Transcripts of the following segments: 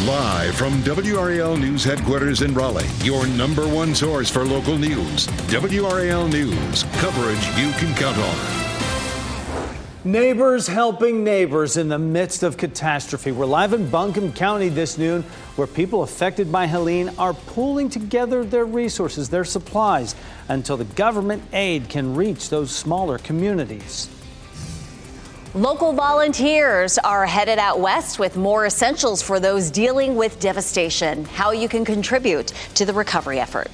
Live from WRAL News headquarters in Raleigh, your number one source for local news. WRAL News, coverage you can count on. Neighbors helping neighbors in the midst of catastrophe. We're live in Buncombe County this noon, where people affected by Helene are pooling together their resources, their supplies, until the government aid can reach those smaller communities. Local volunteers are headed out west with more essentials for those dealing with devastation. How you can contribute to the recovery effort.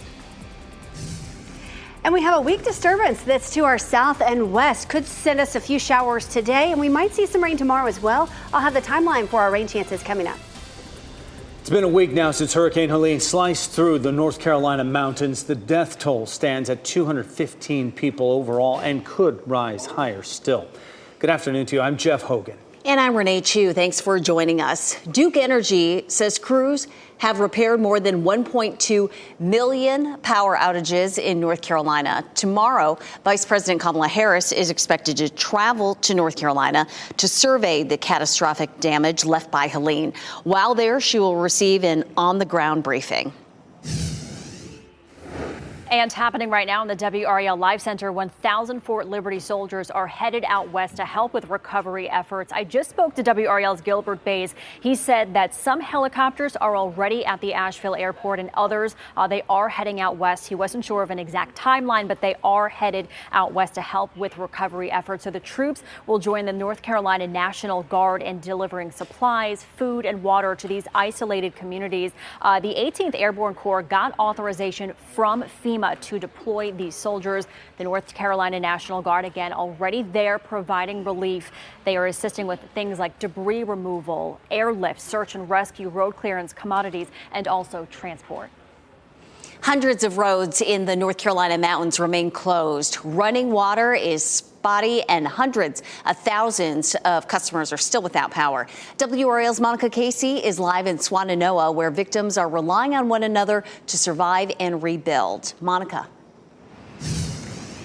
And we have a weak disturbance that's to our south and west. Could send us a few showers today, and we might see some rain tomorrow as well. I'll have the timeline for our rain chances coming up. It's been a week now since Hurricane Helene sliced through the North Carolina mountains. The death toll stands at 215 people overall and could rise higher still. Good afternoon to you. I'm Jeff Hogan. And I'm Renee Chu. Thanks for joining us. Duke Energy says crews have repaired more than 1.2 million power outages in North Carolina. Tomorrow, Vice President Kamala Harris is expected to travel to North Carolina to survey the catastrophic damage left by Helene. While there, she will receive an on-the-ground briefing. And happening right now in the WRAL Live Center, 1,000 Fort Liberty soldiers are headed out west to help with recovery efforts. I just spoke to WRAL's Gilbert Bays. He said that some helicopters are already at the Asheville airport and others, they are heading out west. He wasn't sure of an exact timeline, but they are headed out west to help with recovery efforts. So the troops will join the North Carolina National Guard in delivering supplies, food and water to these isolated communities. The 18th Airborne Corps got authorization from FEMA to deploy these soldiers. The North Carolina National Guard, again, already there providing relief. They are assisting with things like debris removal, airlift, search and rescue, road clearance, commodities, and also transport. Hundreds of roads in the North Carolina mountains remain closed. Running water is spotty and hundreds of thousands of customers are still without power. WRAL's Monica Casey is live in Swannanoa, where victims are relying on one another to survive and rebuild. Monica.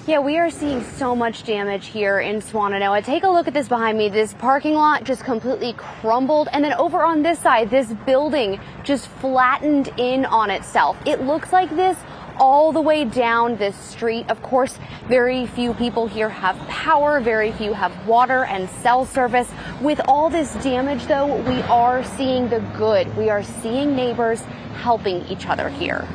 Yeah, we are seeing so much damage here in Swannanoa. Take a look at this behind me. This parking lot just completely crumbled. And then over on this side, this building just flattened in on itself. It looks like this all the way down this street. Of course, very few people here have power. Very few have water and cell service. With all this damage, though, we are seeing the good. We are seeing neighbors helping each other here.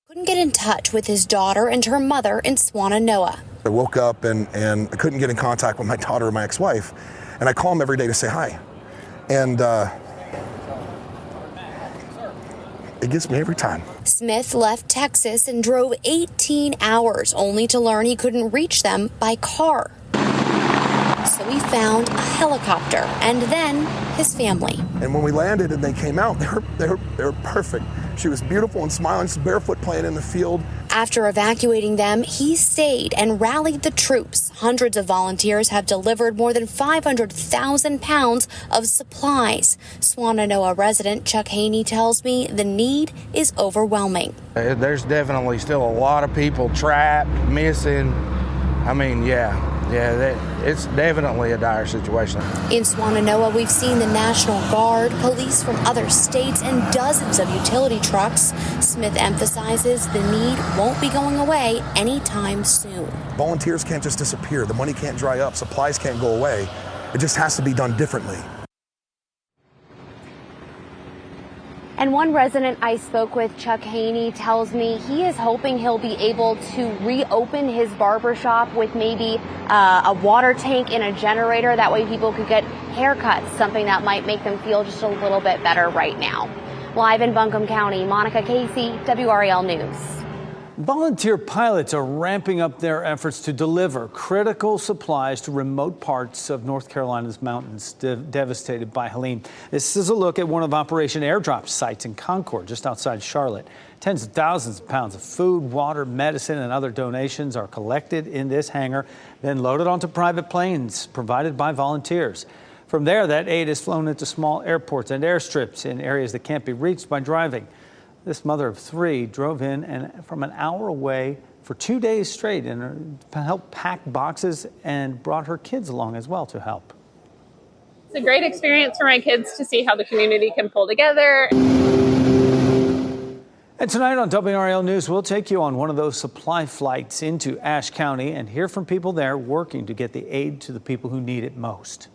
Couldn't get in touch with his daughter and her mother in Swannanoa. I woke up and I couldn't get in contact with my daughter or my ex-wife, and I call them every day to say hi. And it gets me every time. Smith left Texas and drove 18 hours only to learn he couldn't reach them by car. So he found a helicopter and then his family. And when we landed and they came out, they were perfect. She was beautiful and smiling, just barefoot playing in the field. After evacuating them, he stayed and rallied the troops. Hundreds of volunteers have delivered more than 500,000 pounds of supplies. Swannanoa resident Chuck Haney tells me the need is overwhelming. There's definitely still a lot of people trapped, missing. I mean, it's definitely a dire situation. In Swannanoa, we've seen the National Guard, police from other states, and dozens of utility trucks. Smith emphasizes the need won't be going away anytime soon. Volunteers can't just disappear. The money can't dry up. Supplies can't go away. It just has to be done differently. And one resident I spoke with, Chuck Haney, tells me he is hoping he'll be able to reopen his barber shop with maybe a water tank and a generator. That way people could get haircuts, something that might make them feel just a little bit better right now. Live in Buncombe County, Monica Casey, WRAL News. Volunteer pilots are ramping up their efforts to deliver critical supplies to remote parts of North Carolina's mountains devastated by Helene. This is a look at one of Operation Airdrop's sites in Concord, just outside Charlotte. Tens of thousands of pounds of food, water, medicine, and other donations are collected in this hangar, then loaded onto private planes provided by volunteers. From there, that aid is flown into small airports and airstrips in areas that can't be reached by driving. This mother of three drove in and from an hour away for 2 days straight and helped pack boxes and brought her kids along as well to help. It's a great experience for my kids to see how the community can pull together. And tonight on WRAL News, we'll take you on one of those supply flights into Ashe County and hear from people there working to get the aid to the people who need it most.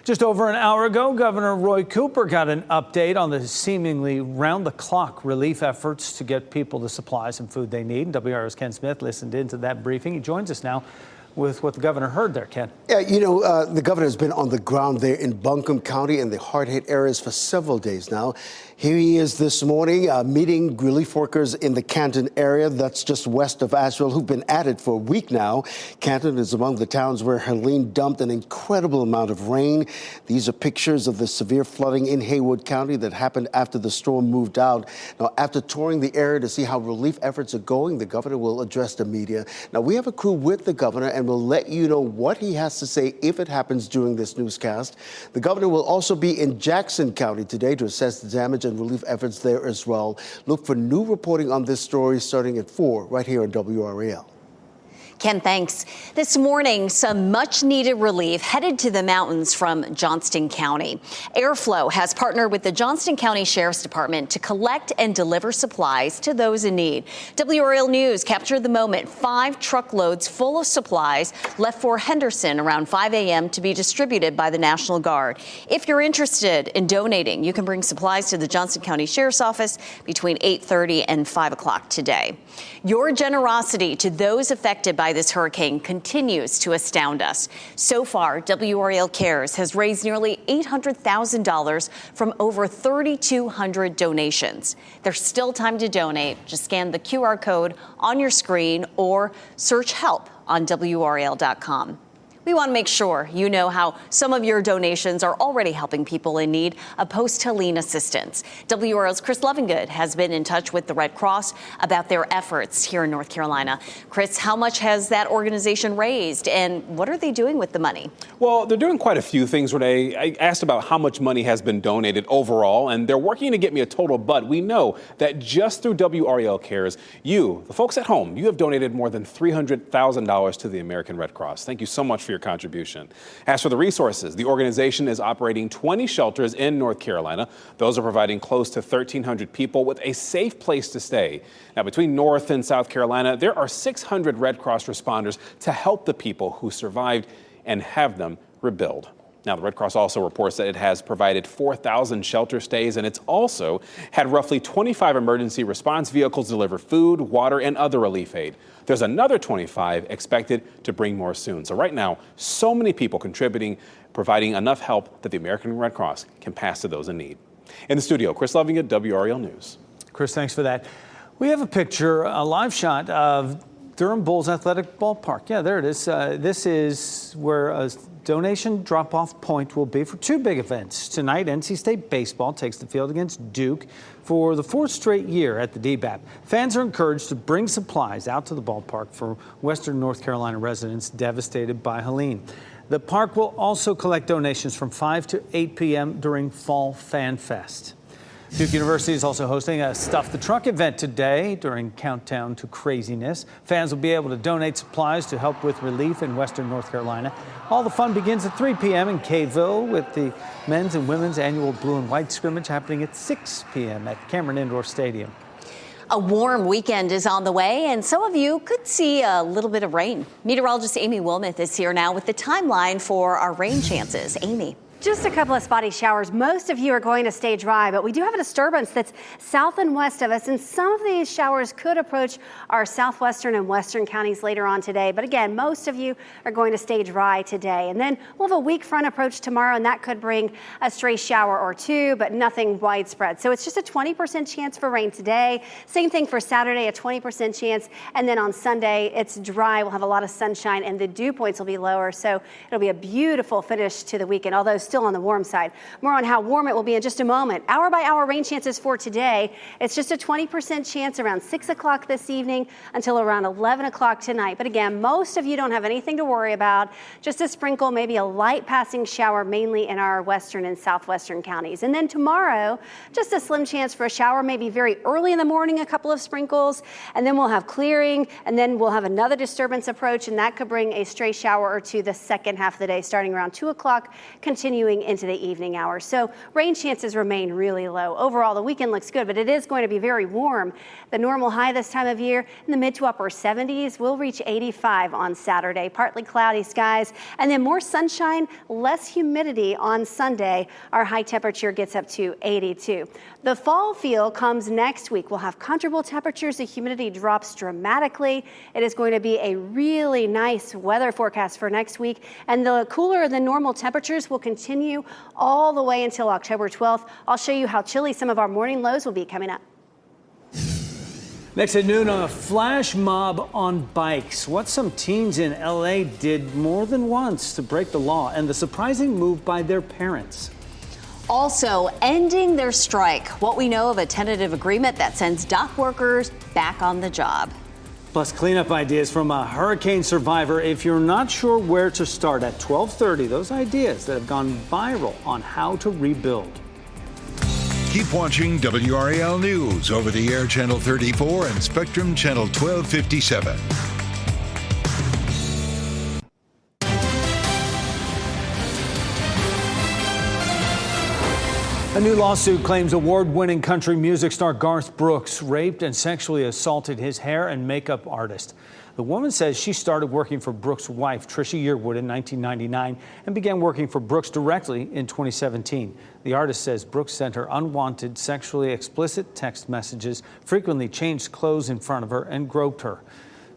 Just over an hour ago, Governor Roy Cooper got an update on the seemingly round-the-clock relief efforts to get people the supplies and food they need. And WRAL's Ken Smith listened into that briefing. He joins us now with what the governor heard there, Ken. Yeah, the governor has been on the ground there in Buncombe County and the hard-hit areas for several days now. Here he is this morning meeting relief workers in the Canton area, that's just west of Asheville, who've been at it for a week now. Canton is among the towns where Helene dumped an incredible amount of rain. These are pictures of the severe flooding in Haywood County that happened after the storm moved out. Now, after touring the area to see how relief efforts are going, the governor will address the media. Now, we have a crew with the governor, and we'll let you know what he has to say if it happens during this newscast. The governor will also be in Jackson County today to assess the damage and relief efforts there as well. Look for new reporting on this story starting at 4 right here on WRAL. Ken, thanks. This morning, some much-needed relief headed to the mountains from Johnston County. Airflow has partnered with the Johnston County Sheriff's Department to collect and deliver supplies to those in need. WRAL News captured the moment 5 truckloads full of supplies left for Henderson around 5 a.m. to be distributed by the National Guard. If you're interested in donating, you can bring supplies to the Johnston County Sheriff's Office between 8:30 and 5 o'clock today. Your generosity to those affected by this hurricane continues to astound us. So far, WRAL Cares has raised nearly $800,000 from over 3,200 donations. There's still time to donate. Just scan the QR code on your screen or search help on WRAL.com. We want to make sure you know how some of your donations are already helping people in need of post-Helene assistance. WRAL's Chris Lovingood has been in touch with the Red Cross about their efforts here in North Carolina. Chris, how much has that organization raised, and what are they doing with the money? Well, they're doing quite a few things, Renee. I asked about how much money has been donated overall, and they're working to get me a total, but we know that just through WRAL Cares, you, the folks at home, you have donated more than $300,000 to the American Red Cross. Thank you so much for your contribution. As for the resources, the organization is operating 20 shelters in North Carolina. Those are providing close to 1,300 people with a safe place to stay. Now, between North and South Carolina, there are 600 Red Cross responders to help the people who survived and have them rebuild. Now, the Red Cross also reports that it has provided 4,000 shelter stays, and it's also had roughly 25 emergency response vehicles deliver food, water, and other relief aid. There's another 25 expected to bring more soon. So right now, so many people contributing, providing enough help that the American Red Cross can pass to those in need. In the studio, Chris Lovingood, WRAL News. Chris, thanks for that. We have a picture, a live shot of Durham Bulls Athletic Ballpark. Yeah, there it is. This is where a donation drop-off point will be for 2 big events. Tonight, NC State baseball takes the field against Duke for the 4th straight year at the DBAP. Fans are encouraged to bring supplies out to the ballpark for Western North Carolina residents devastated by Helene. The park will also collect donations from 5 to 8 p.m. during Fall Fan Fest. Duke University is also hosting a Stuff the Truck event today during Countdown to Craziness. Fans will be able to donate supplies to help with relief in Western North Carolina. All the fun begins at 3 p.m. in Caeville with the men's and women's annual blue and white scrimmage happening at 6 p.m. at Cameron Indoor Stadium. A warm weekend is on the way, and some of you could see a little bit of rain. Meteorologist Amy Wilmoth is here now with the timeline for our rain chances. Amy. Just a couple of spotty showers. Most of you are going to stay dry, but we do have a disturbance that's south and west of us, and some of these showers could approach our southwestern and western counties later on today. But again, most of you are going to stay dry today. And then we'll have a weak front approach tomorrow, and that could bring a stray shower or 2, but nothing widespread. So it's just a 20% chance for rain today. Same thing for Saturday, a 20% chance. And then on Sunday, it's dry. We'll have a lot of sunshine, and the dew points will be lower. So it'll be a beautiful finish to the weekend, although still on the warm side. More on how warm it will be in just a moment. Hour by hour rain chances for today. It's just a 20% chance around 6 o'clock this evening until around 11 o'clock tonight. But again, most of you don't have anything to worry about. Just a sprinkle, maybe a light passing shower, mainly in our western and southwestern counties. And then tomorrow, just a slim chance for a shower, maybe very early in the morning, a couple of sprinkles, and then we'll have clearing, and then we'll have another disturbance approach, and that could bring a stray shower or 2 the second half of the day, starting around 2 o'clock, continue continuing into the evening hours. So rain chances remain really low. Overall, the weekend looks good, but it is going to be very warm. The normal high this time of year in the mid to upper 70s will reach 85 on Saturday. Partly cloudy skies and then more sunshine, less humidity on Sunday. Our high temperature gets up to 82. The fall feel comes next week. We'll have comfortable temperatures. The humidity drops dramatically. It is going to be a really nice weather forecast for next week. And the cooler than normal temperatures will continue all the way until October 12th. I'll show you how chilly some of our morning lows will be coming up. Next at noon, a flash mob on bikes. What some teens in LA did more than once to break the law, and the surprising move by their parents. Also, ending their strike. What we know of a tentative agreement that sends dock workers back on the job. Plus, cleanup ideas from a hurricane survivor. If you're not sure where to start at 12:30, those ideas that have gone viral on how to rebuild. Keep watching WRAL News over the air Channel 34 and Spectrum Channel 1257. A new lawsuit claims award-winning country music star Garth Brooks raped and sexually assaulted his hair and makeup artist. The woman says she started working for Brooks' wife, Trisha Yearwood, in 1999 and began working for Brooks directly in 2017. The artist says Brooks sent her unwanted, sexually explicit text messages, frequently changed clothes in front of her, and groped her.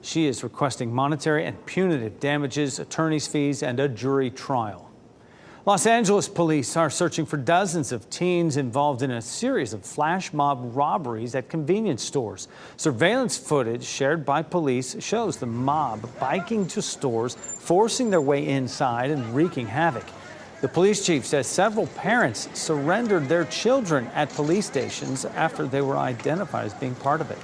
She is requesting monetary and punitive damages, attorney's fees, and a jury trial. Los Angeles police are searching for dozens of teens involved in a series of flash mob robberies at convenience stores. Surveillance footage shared by police shows the mob biking to stores, forcing their way inside and wreaking havoc. The police chief says several parents surrendered their children at police stations after they were identified as being part of it.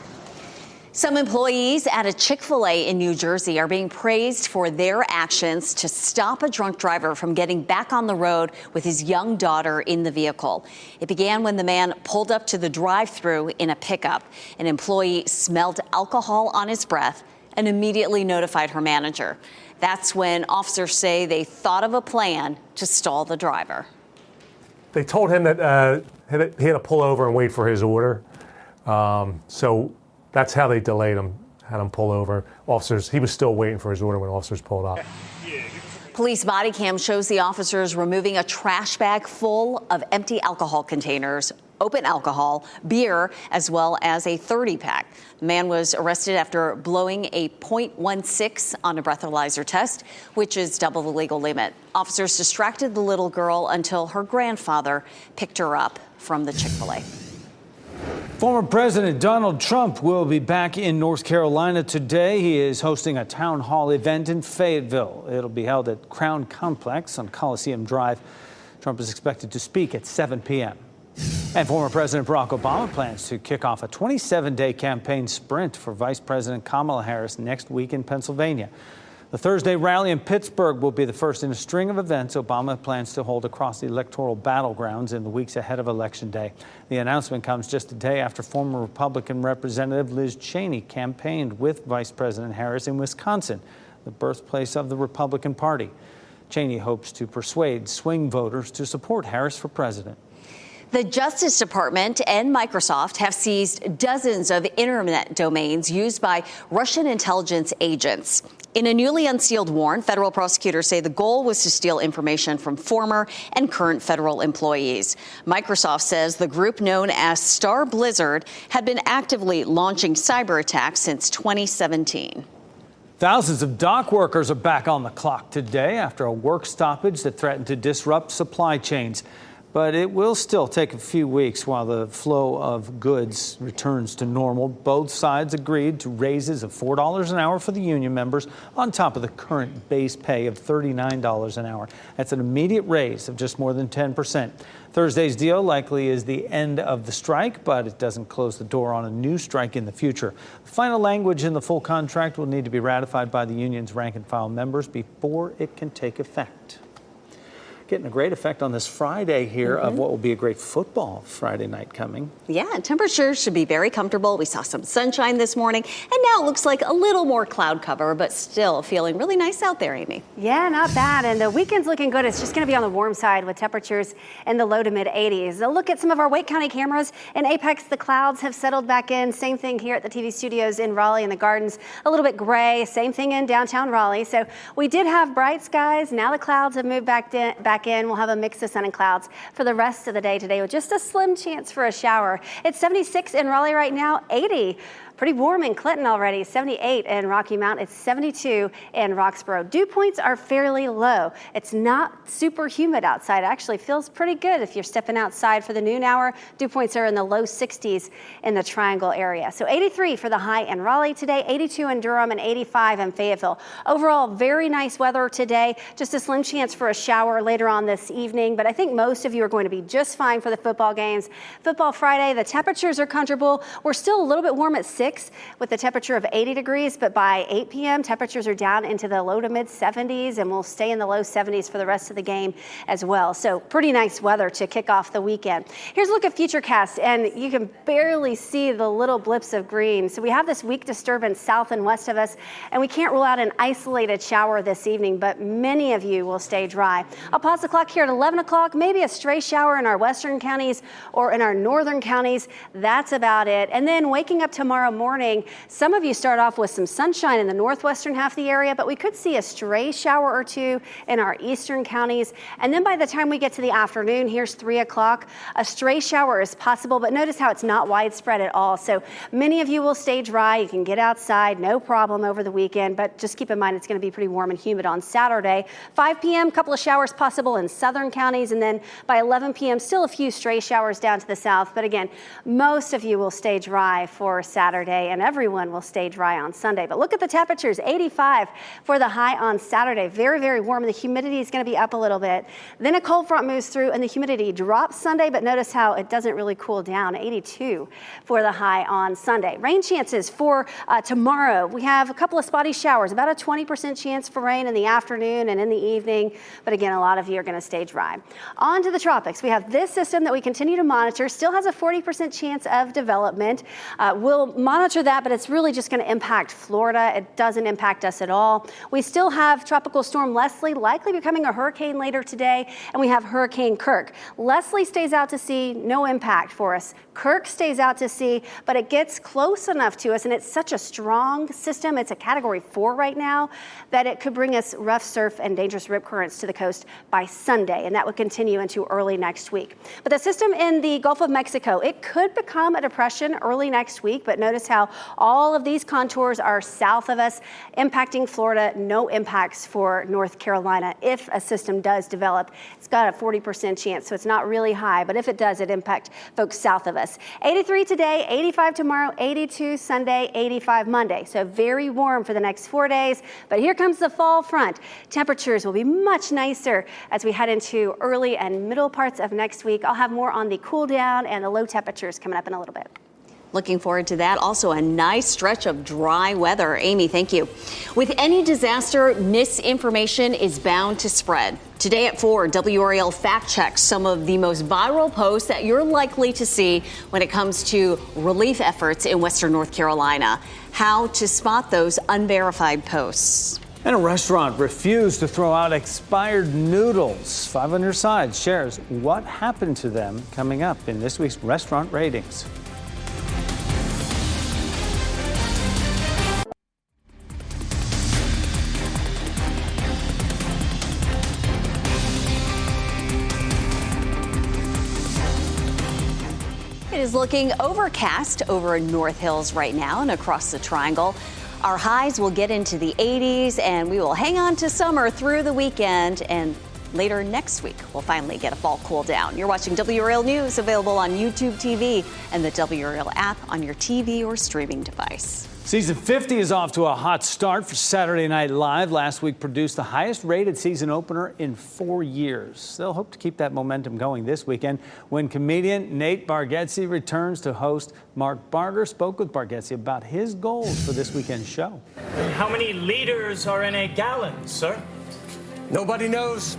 Some employees at a Chick-fil-A in New Jersey are being praised for their actions to stop a drunk driver from getting back on the road with his young daughter in the vehicle. It began when the man pulled up to the drive-thru in a pickup. An employee smelled alcohol on his breath and immediately notified her manager. That's when officers say they thought of a plan to stall the driver. They told him that he had to pull over and wait for his order. So that's how they delayed him, had him pull over. Officers, he was still waiting for his order when officers pulled up. Police body cam shows the officers removing a trash bag full of empty alcohol containers, open alcohol, beer, as well as a 30-pack. The man was arrested after blowing a .16 on a breathalyzer test, which is double the legal limit. Officers distracted the little girl until her grandfather picked her up from the Chick-fil-A. Former President Donald Trump will be back in North Carolina today. He is hosting a town hall event in Fayetteville. It'll be held at Crown Complex on Coliseum Drive. Trump is expected to speak at 7 p.m. And former President Barack Obama plans to kick off a 27-day campaign sprint for Vice President Kamala Harris next week in Pennsylvania. The Thursday rally in Pittsburgh will be the first in a string of events Obama plans to hold across the electoral battlegrounds in the weeks ahead of Election Day. The announcement comes just a day after former Republican Representative Liz Cheney campaigned with Vice President Harris in Wisconsin, the birthplace of the Republican Party. Cheney hopes to persuade swing voters to support Harris for president. The Justice Department and Microsoft have seized dozens of internet domains used by Russian intelligence agents. In a newly unsealed warrant, federal prosecutors say the goal was to steal information from former and current federal employees. Microsoft says the group known as Star Blizzard had been actively launching cyber attacks since 2017. Thousands of dock workers are back on the clock today after a work stoppage that threatened to disrupt supply chains. But it will still take a few weeks while the flow of goods returns to normal. Both sides agreed to raises of $4 an hour for the union members on top of the current base pay of $39 an hour. That's an immediate raise of just more than 10%. Thursday's deal likely is the end of the strike, but it doesn't close the door on a new strike in the future. The final language in the full contract will need to be ratified by the union's rank and file members before it can take effect. getting a great effect on this Friday here of what will be a great football Friday night coming. Yeah, temperatures should be very comfortable. We saw some sunshine this morning, and now it looks like a little more cloud cover, but still feeling really nice out there, Amy. Yeah, not bad. And the weekend's looking good. It's just going to be on the warm side with temperatures in the low to mid 80s. A look at some of our Wake County cameras. In Apex, the clouds have settled back in. Same thing here at the TV studios in Raleigh and the Gardens. A little bit gray. Same thing in downtown Raleigh. So we did have bright skies. Now the clouds have moved back in. We'll have a mix of sun and clouds for the rest of the day today with just a slim chance for a shower. It's 76 in Raleigh right now, 80. Pretty warm in Clinton already, 78 in Rocky Mount. It's 72 in Roxborough. Dew points are fairly low. It's not super humid outside. It actually feels pretty good if you're stepping outside for the noon hour. Dew points are in the low 60s in the Triangle area. So 83 for the high in Raleigh today, 82 in Durham, and 85 in Fayetteville. Overall, very nice weather today. Just a slim chance for a shower later on this evening, but I think most of you are going to be just fine for the football games. Football Friday, the temperatures are comfortable. We're still a little bit warm at 6 with a temperature of 80 degrees, but by 8 p.m. temperatures are down into the low to mid 70s, and we'll stay in the low 70s for the rest of the game as well. So pretty nice weather to kick off the weekend. Here's a look at Futurecast, and you can barely see the little blips of green. So we have this weak disturbance south and west of us, and we can't rule out an isolated shower this evening, but many of you will stay dry. I'll pause the clock here at 11 o'clock, maybe a stray shower in our western counties or in our northern counties. That's about it. And then waking up tomorrow morning, some of you start off with some sunshine in the northwestern half of the area, but we could see a stray shower or two in our eastern counties. And then by the time we get to the afternoon, here's 3 o'clock, a stray shower is possible, but notice how it's not widespread at all. So many of you will stay dry. You can get outside, no problem over the weekend, but just keep in mind it's going to be pretty warm and humid on Saturday. 5 p.m., couple of showers possible in southern counties, and then by 11 p.m., still a few stray showers down to the south. But again, most of you will stay dry for Saturday, and everyone will stay dry on Sunday. But look at the temperatures, 85 for the high on Saturday. Very, very warm. The humidity is going to be up a little bit. Then a cold front moves through and the humidity drops Sunday, but notice how it doesn't really cool down. 82 for the high on Sunday. Rain chances for tomorrow. We have a couple of spotty showers, about a 20% chance for rain in the afternoon and in the evening. But again, a lot of you are going to stay dry. On to the tropics. We have this system that we continue to monitor. Still has a 40% chance of development. We'll monitor that, but it's really just going to impact Florida. It doesn't impact us at all. We still have Tropical Storm Leslie likely becoming a hurricane later today, and we have Hurricane Kirk. Leslie stays out to sea, no impact for us. Kirk stays out to sea, but it gets close enough to us, and it's such a strong system. It's a Category 4 right now, that it could bring us rough surf and dangerous rip currents to the coast by Sunday, and that would continue into early next week. But the system in the Gulf of Mexico, it could become a depression early next week, but notice how all of these contours are south of us, impacting Florida. No impacts for North Carolina if a system does develop. It's got a 40% chance, so it's not really high, but if it does, it impact folks south of us. 83 today, 85 tomorrow, 82 Sunday, 85 Monday. So very warm for the next 4 days, but here comes the fall front. Temperatures will be much nicer as we head into early and middle parts of next week. I'll have more on the cool down and the low temperatures coming up in a little bit. Looking forward to that. Also, a nice stretch of dry weather. Amy, thank you. With any disaster, misinformation is bound to spread. Today at 4, WRAL fact checks some of the most viral posts that you're likely to see when it comes to relief efforts in Western North Carolina. How to spot those unverified posts. And a restaurant refused to throw out expired noodles. 5 on your side shares what happened to them coming up in this week's restaurant ratings. It is looking overcast over North Hills right now and across the Triangle. Our highs will get into the 80s, and we will hang on to summer through the weekend, and later next week we'll finally get a fall cool down. You're watching WRAL News, available on YouTube TV and the WRAL app on your TV or streaming device. Season 50 is off to a hot start for Saturday Night Live. Last week produced the highest rated season opener in 4 years. They'll hope to keep that momentum going this weekend when comedian Nate Bargatze returns to host. Mark Barger spoke with Bargatze about his goals for this weekend's show. How many liters are in a gallon, sir? Nobody knows.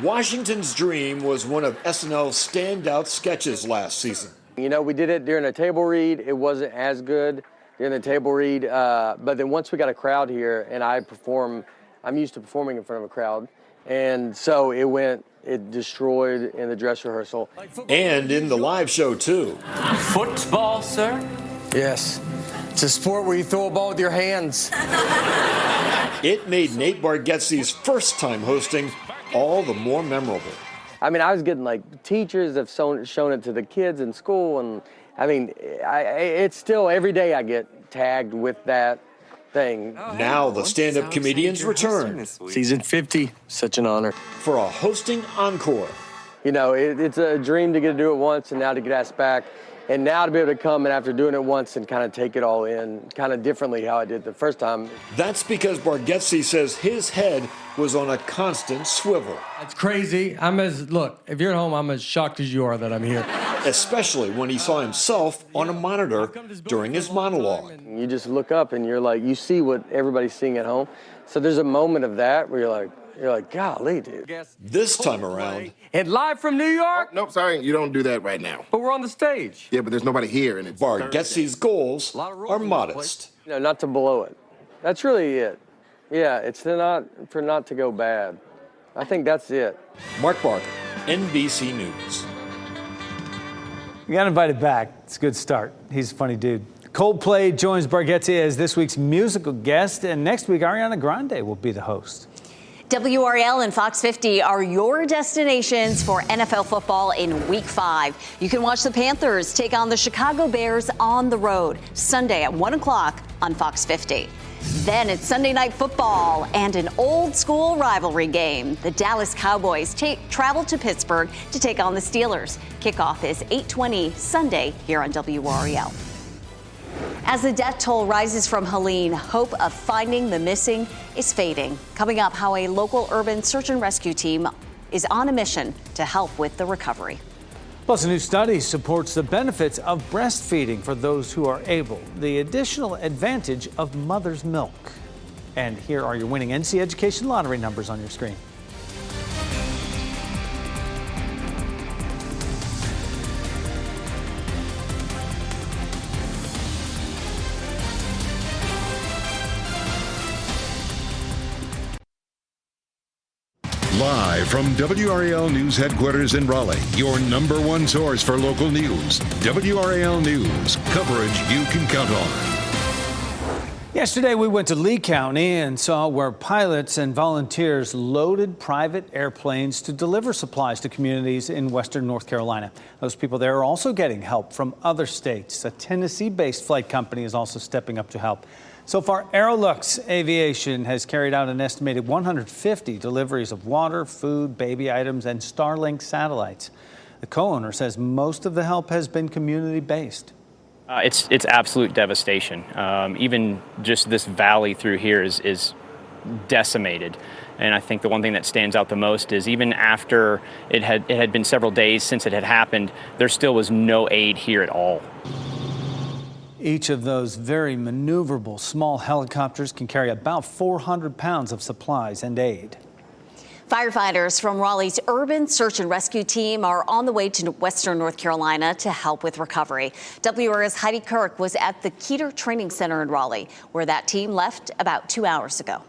Washington's Dream was one of SNL's standout sketches last season. You know, we did it during a table read. It wasn't as good during the table read, but then once we got a crowd here and I'm used to performing in front of a crowd, and so it destroyed in the dress rehearsal. And in the live show, too. Football, sir? Yes. It's a sport where you throw a ball with your hands. It made Nate Bargatze's first time hosting all the more memorable. I mean, I was getting teachers have shown it to the kids in school, and I mean, it's still every day I get tagged with that thing. Now the stand-up comedians return. Season 50, such an honor. For a hosting encore. You know, it's a dream to get to do it once and now to get asked back. And now to be able to come and after doing it once and kind of take it all in kind of differently how I did the first time. That's because Bargatze says his head was on a constant swivel. It's crazy. Look, if you're at home, I'm as shocked as you are that I'm here. Especially when he saw himself on a monitor during his monologue. You just look up and you're like, you see what everybody's seeing at home. So there's a moment of that where you're like, golly, dude. This time around. And live from New York? Nope, sorry, you don't do that right now. But we're on the stage. Yeah, but there's nobody here, and it's Bargatze's goals are modest. You know, not to blow it. That's really it. Yeah, it's for not to go bad. I think that's it. Mark Barker, NBC News. You got invited back. It's a good start. He's a funny dude. Coldplay joins Bargatze as this week's musical guest, and next week Ariana Grande will be the host. WRAL and Fox 50 are your destinations for NFL football in Week 5. You can watch the Panthers take on the Chicago Bears on the road Sunday at 1 o'clock on Fox 50. Then it's Sunday Night Football and an old-school rivalry game. The Dallas Cowboys travel to Pittsburgh to take on the Steelers. Kickoff is 8:20 Sunday here on WRAL. As the death toll rises from Helene, hope of finding the missing is fading. Coming up, how a local urban search and rescue team is on a mission to help with the recovery. Plus, a new study supports the benefits of breastfeeding for those who are able, the additional advantage of mother's milk. And here are your winning NC Education lottery numbers on your screen. Live from WRAL News headquarters in Raleigh, your number one source for local news. WRAL News, coverage you can count on. Yesterday, we went to Lee County and saw where pilots and volunteers loaded private airplanes to deliver supplies to communities in western North Carolina. Those people there are also getting help from other states. A Tennessee-based flight company is also stepping up to help. So far, Aerolux Aviation has carried out an estimated 150 deliveries of water, food, baby items, and Starlink satellites. The co-owner says most of the help has been community-based. It's absolute devastation. Even just this valley through here is decimated. And I think the one thing that stands out the most is even after it had been several days since it had happened, there still was no aid here at all. Each of those very maneuverable small helicopters can carry about 400 pounds of supplies and aid. Firefighters from Raleigh's Urban Search and Rescue Team are on the way to western North Carolina to help with recovery. WRAL's Heidi Kirk was at the Keeter Training Center in Raleigh, where that team left about 2 hours ago.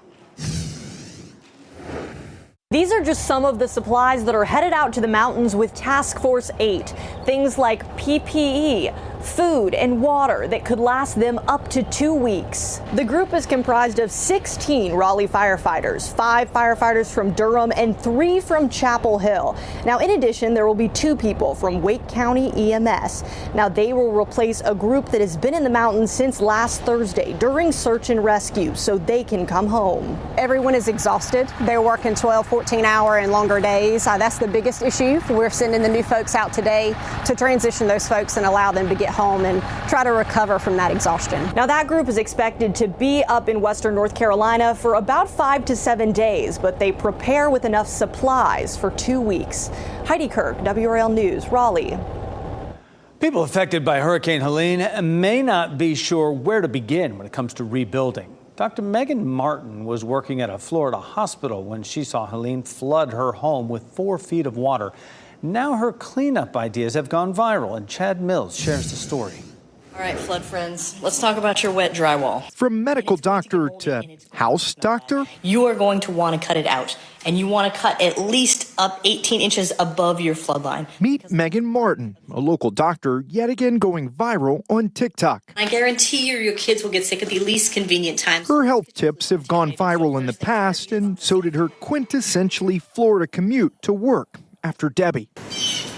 These are just some of the supplies that are headed out to the mountains with Task Force 8. Things like PPE, food and water that could last them up to 2 weeks. The group is comprised of 16 Raleigh firefighters, 5 firefighters from Durham and 3 from Chapel Hill. Now, in addition, there will be 2 people from Wake County EMS. Now, they will replace a group that has been in the mountains since last Thursday during search and rescue so they can come home. Everyone is exhausted. They're working 12, 14-hour and longer days. That's the biggest issue. We're sending the new folks out today to transition those folks and allow them to get home and try to recover from that exhaustion. Now, that group is expected to be up in western North Carolina for about 5 to 7 days, but they prepare with enough supplies for 2 weeks. Heidi Kirk, WRAL News, Raleigh. People affected by Hurricane Helene may not be sure where to begin when it comes to rebuilding. Dr. Megan Martin was working at a Florida hospital when she saw Helene flood her home with 4 feet of water. Now her cleanup ideas have gone viral, and Chad Mills shares the story. All right, flood friends, let's talk about your wet drywall. From medical doctor to house doctor? You are going to want to cut it out, and you want to cut at least up 18 inches above your flood line. Meet Megan Martin, a local doctor yet again going viral on TikTok. I guarantee you your kids will get sick at the least convenient times. Her health tips have gone viral in the past, and so did her quintessentially Florida commute to work after Debbie.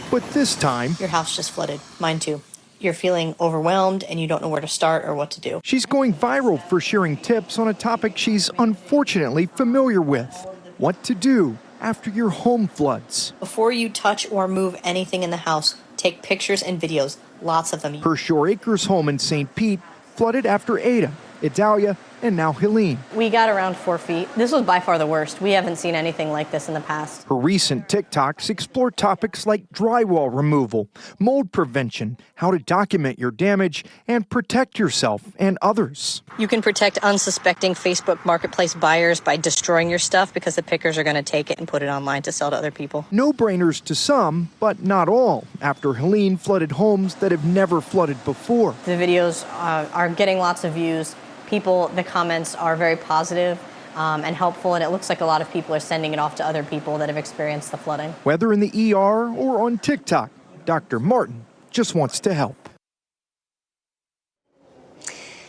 But this time, Your house just flooded, mine too. You're feeling overwhelmed and you don't know where to start or what to do. she's going viral for sharing tips on a topic she's unfortunately familiar with: what to do after your home floods. Before you touch or move anything in the house, take pictures and videos, lots of them. Her Shore Acres home in St. Pete flooded after Ada, Idalia, and now Helene. We got around 4 feet. This was by far the worst. We haven't seen anything like this in the past. Her recent TikToks explore topics like drywall removal, mold prevention, how to document your damage, and protect yourself and others. You can protect unsuspecting Facebook Marketplace buyers by destroying your stuff because the pickers are going to take it and put it online to sell to other people. No-brainers to some, but not all, after Helene flooded homes that have never flooded before. The videos are getting lots of views. The comments are very positive and helpful, and it looks like a lot of people are sending it off to other people that have experienced the flooding. Whether in the ER or on TikTok, Dr. Martin just wants to help.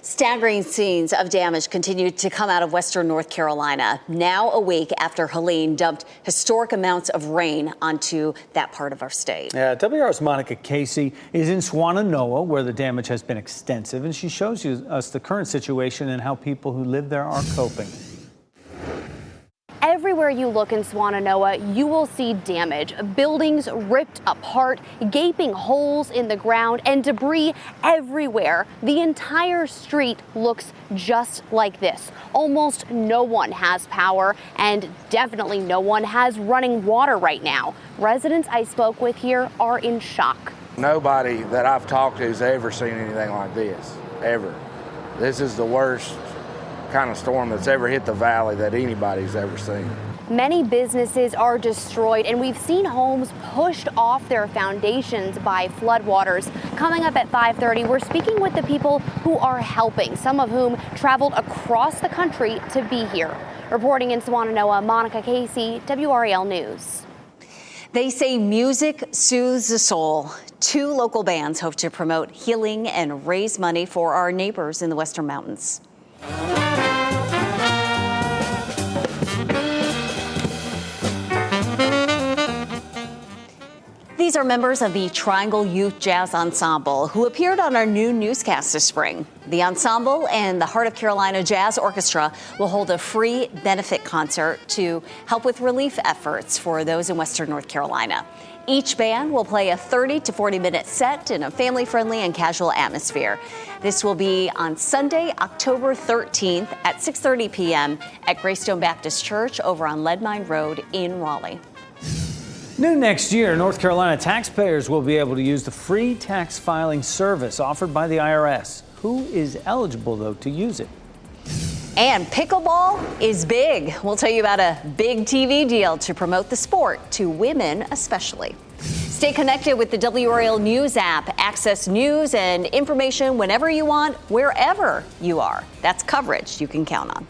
Staggering scenes of damage continue to come out of western North Carolina, now a week after Helene dumped historic amounts of rain onto that part of our state. Yeah, WRAL's Monica Casey is in Swannanoa, where the damage has been extensive, and she shows us the current situation and how people who live there are coping. Everywhere you look in Swannanoa, you will see damage. Buildings ripped apart, gaping holes in the ground, and debris everywhere. The entire street looks just like this. Almost no one has power, and definitely no one has running water right now. Residents I spoke with here are in shock. Nobody that I've talked to has ever seen anything like this, ever. This is the worst kind of storm that's ever hit the valley that anybody's ever seen. Many businesses are destroyed, and we've seen homes pushed off their foundations by floodwaters. Coming up at 5:30, we're speaking with the people who are helping, some of whom traveled across the country to be here. Reporting in Swannanoa, Monica Casey, WRAL News. They say music soothes the soul. 2 local bands hope to promote healing and raise money for our neighbors in the Western Mountains. These are members of the Triangle Youth Jazz Ensemble who appeared on our new newscast this spring. The ensemble and the Heart of Carolina Jazz Orchestra will hold a free benefit concert to help with relief efforts for those in Western North Carolina. Each band will play a 30 to 40-minute set in a family-friendly and casual atmosphere. This will be on Sunday, October 13th at 6:30 p.m. at Greystone Baptist Church over on Lead Mine Road in Raleigh. New next year, North Carolina taxpayers will be able to use the free tax filing service offered by the IRS. Who is eligible, though, to use it? And pickleball is big. We'll tell you about a big TV deal to promote the sport to women especially. Stay connected with the WRAL News app. Access news and information whenever you want, wherever you are. That's coverage you can count on.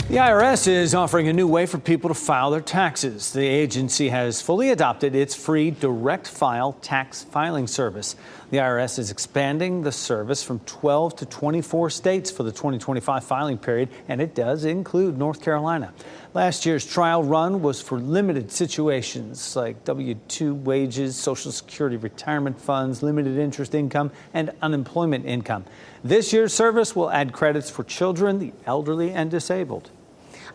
The IRS is offering a new way for people to file their taxes. The agency has fully adopted its free direct file tax filing service. The IRS is expanding the service from 12 to 24 states for the 2025 filing period, and it does include North Carolina. Last year's trial run was for limited situations like W-2 wages, Social Security retirement funds, limited interest income, and unemployment income. This year's service will add credits for children, the elderly, and disabled.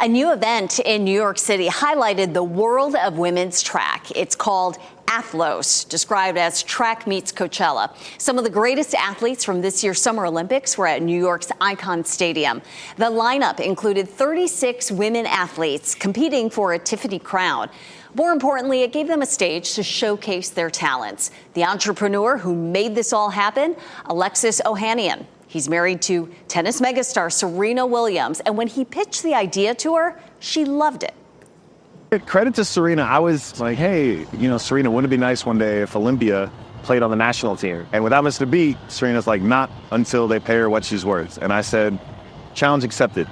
A new event in New York City highlighted the world of women's track. It's called Athlos, described as track meets Coachella. Some of the greatest athletes from this year's Summer Olympics were at New York's Icon Stadium. The lineup included 36 women athletes competing for a Tiffany crown. More importantly, it gave them a stage to showcase their talents. The entrepreneur who made this all happen, Alexis Ohanian. He's married to tennis megastar Serena Williams, and when he pitched the idea to her, she loved it. Credit to Serena. I was like, hey, Serena, wouldn't it be nice one day if Olympia played on the national team? And without missing a beat, Serena's like, not until they pay her what she's worth. And I said, challenge accepted.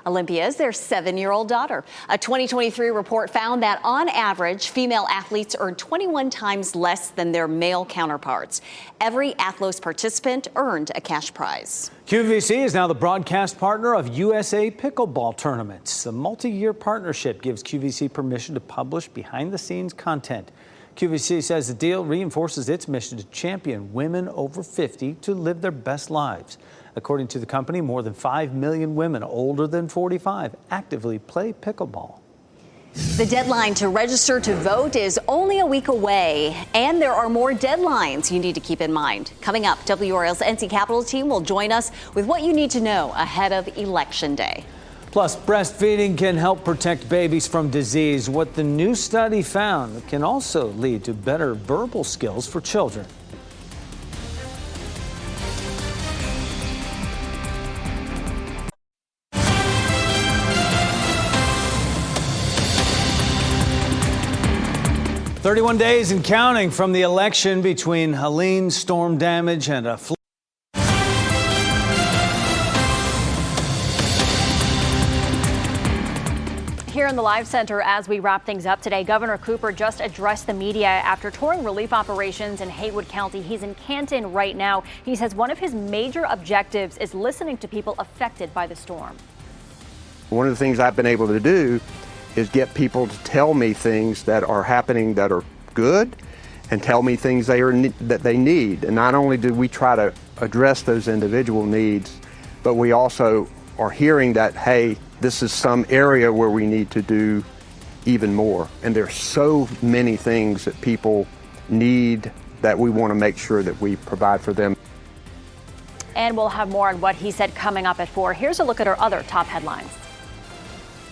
Olympia is their 7-year-old daughter. A 2023 report found that on average, female athletes earn 21 times less than their male counterparts. Every Athlos participant earned a cash prize. QVC is now the broadcast partner of USA Pickleball tournaments. The multi-year partnership gives QVC permission to publish behind-the-scenes content. QVC says the deal reinforces its mission to champion women over 50 to live their best lives. According to the company, more than 5 million women older than 45 actively play pickleball. The deadline to register to vote is only a week away, and there are more deadlines you need to keep in mind. Coming up, WRAL's NC Capitol team will join us with what you need to know ahead of Election Day. Plus, breastfeeding can help protect babies from disease. What the new study found can also lead to better verbal skills for children. "31 days and counting from the election between Helene, storm damage, and a flood. Here in the Live Center, as we wrap things up today, Governor Cooper just addressed the media after touring relief operations in Haywood County. He's in Canton right now. He says one of his major objectives is listening to people affected by the storm. One of the things I've been able to do is get people to tell me things that are happening that are good and tell me things that they need. And not only do we try to address those individual needs, but we also are hearing that, hey, this is some area where we need to do even more. And there's so many things that people need that we want to make sure that we provide for them. And we'll have more on what he said coming up at 4. Here's a look at our other top headlines.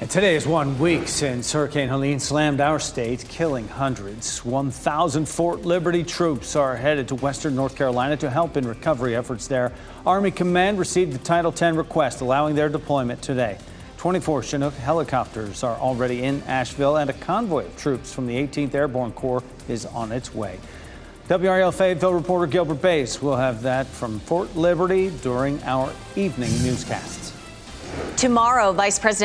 And today is 1 week since Hurricane Helene slammed our state, killing hundreds. 1,000 Fort Liberty troops are headed to western North Carolina to help in recovery efforts there. Army Command received the Title X request allowing their deployment today. 24 Chinook helicopters are already in Asheville, and a convoy of troops from the 18th Airborne Corps is on its way. WRAL Fayetteville reporter Gilbert Bass will have that from Fort Liberty during our evening newscasts. Tomorrow, Vice President